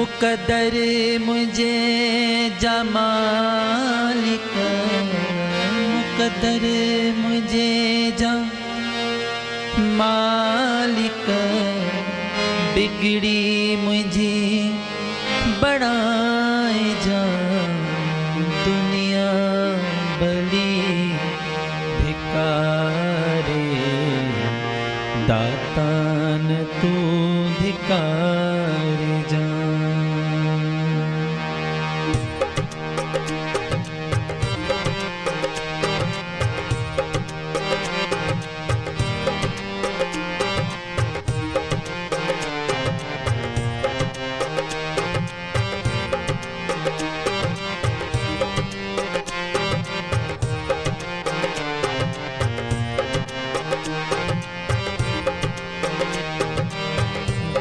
मुकदर मुझे जमालिक, मुकदर मुझे मालिक, बिगड़ी मुझे बढ़ाए जा दुनिया बड़ी धिकारे, दातान तू धिकार जा।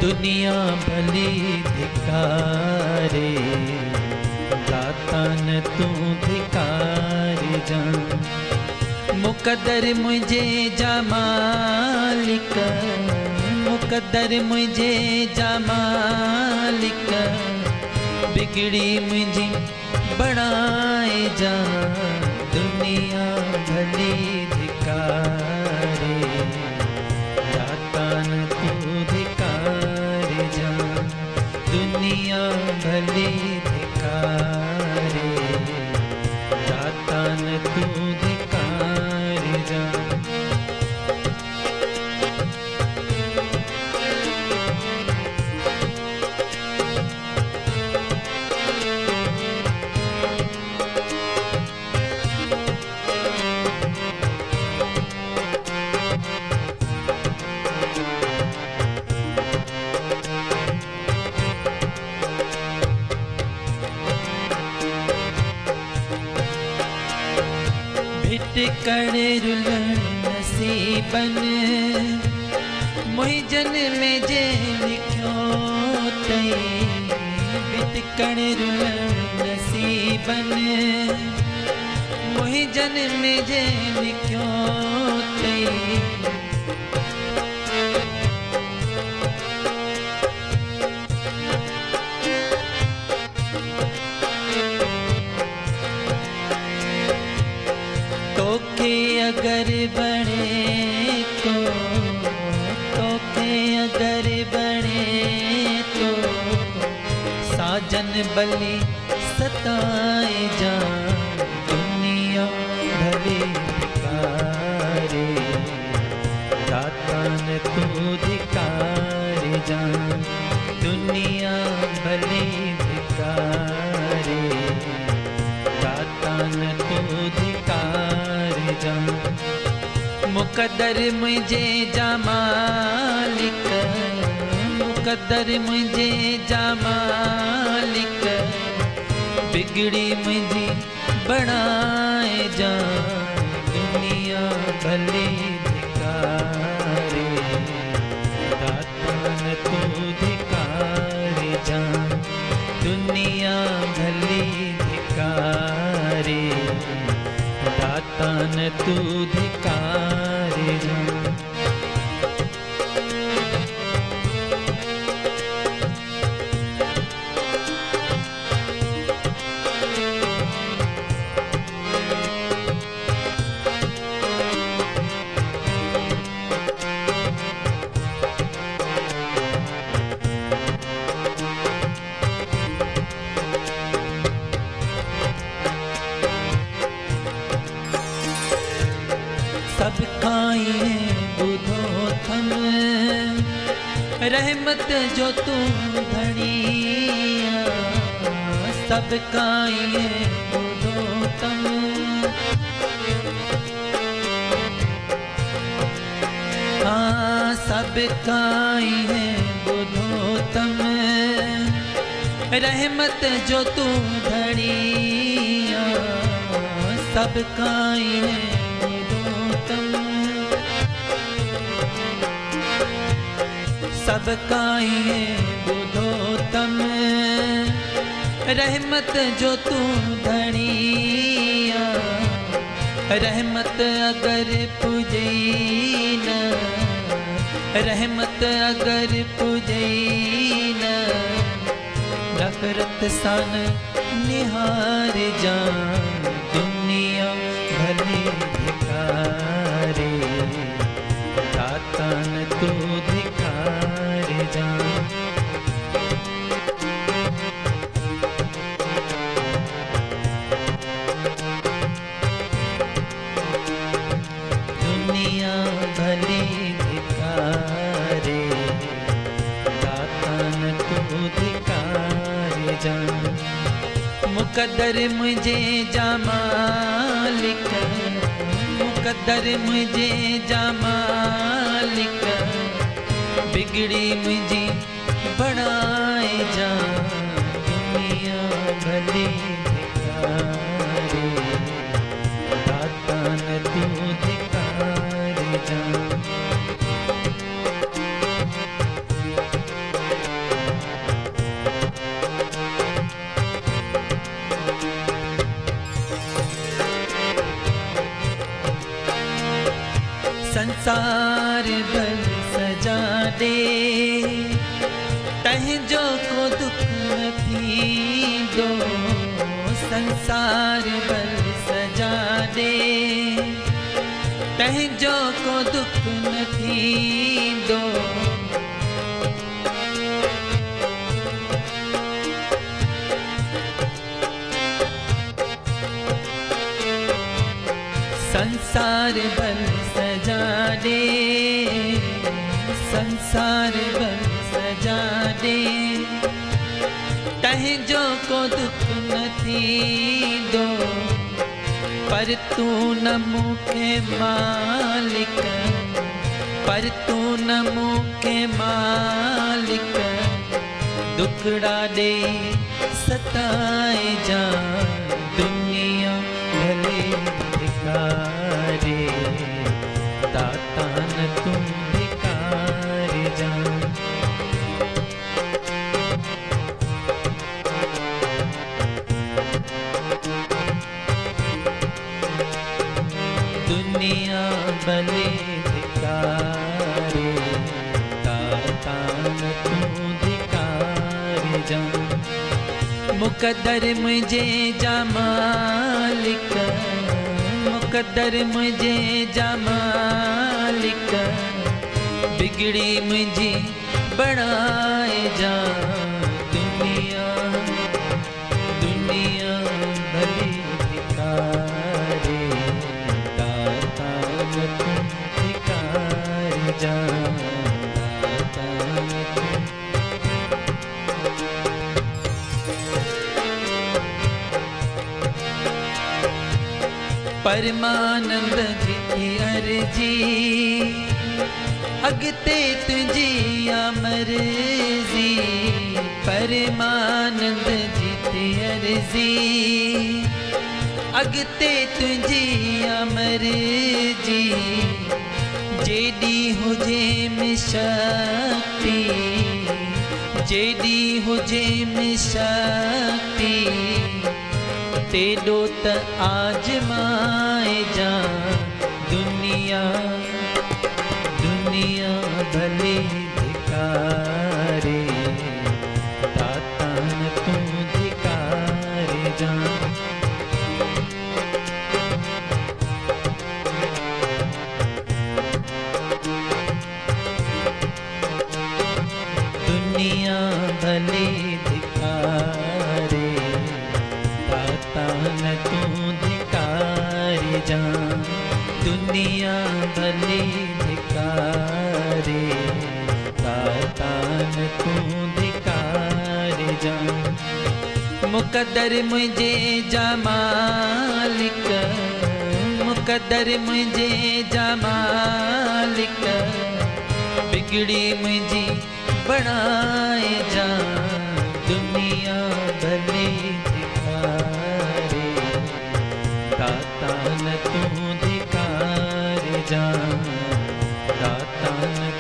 दुनिया भली धिकारे, दातान तू धिकार जा। मुकदर मुझे जमालिक, मुकदर मुझे जमालिक, बिगड़ी मुझे बढ़ाए जा दुनिया भली धिकारे, दातान तू दुनिया भली धिकारे, दातान तू धिकार जा। टिकड़े रुलन नसीबन, मोहिजन में जे लिखो तई, टिकड़े रुलन नसीबन, मोहिजन में जे लिखो तई। अगर बने तो के अगर बने तो साजन बली सताए जा दुनिया भली धिकारे, दातान तू धिकार जा दुनिया भली धिकारे, दातान तू धिकार जा। मुकदर मुझे जमालिक, मुकदर मुझे जमालिक, बिगड़ी मुझे बढ़ाए जा दुनिया भली धिकारे, दातान तू धिकार जा दुनिया भली धिकारे, दातान तू धिकार जा। सब खाए बुधो थम रहमत जो तू धनिया, सब खाए बुधो थम हाँ, सब खाए बुधो तम रहमत जो तू धनिया, सब खाए सब काए बुधो तम रहमत जो तू धनिया, रहमत अगर पुजई न, रहमत अगर पुजई न, नफरत सन निहार जा दुनिया भले धिकारे दाता न तू धिकार जा दुनिया भले धिकारे दाता न तू धिकार जा मुकद्दर मुझे जा मालिक मुकद्दर मुझे जा मालिक बिगड़ी मुझी बढ़ाए जा दुनिया भले धिकारे दाता न तू धिकार जा संसार भर सजा दे तह जो को दुख न थी दो संसार भर सजा दे तह जो को दुख न थी दो संसार भर सजा दे संसार भर सजा दे तह जो को दुख न थी दो पर तू न मुखे मालिक पर तू न मुखे मालिक दुखड़ा दे सताए जा दुनिया भले धिकारे दाता न तू धिकार जा दुनिया भले धिकारे दाता न तू धिकार जा मुकद्दर मुझे जा मालिक मुकद्दर मुझे जा मालिक बिगड़ी मुझी बढ़ाए जा दुनिया दुनिया भली धिकारे दाता न तू धिकार जा दाता न तू परमानंद जी अर्जी अगते तुझी अमरजी परमानंद जी अर्जी अगते तुझी अमरजी जेडी हुजे में शक्ति जेडी हुजे में शक्ति तेडो त आजमाए जा दुनिया दुनिया भले धिकारे दाता न तू धिकार जा दुनिया भले धिकारे दाता न तू धिकार जा दुनिया भले धिकारे दाता न तू धिकार जा मुकद्दर मुझे जा मालिक मुकद्दर मुझे जा मालिक बिगड़ी मुझी बढ़ाए जा दुनिया भले धिकारे दाता न तू धिकार जा दाता न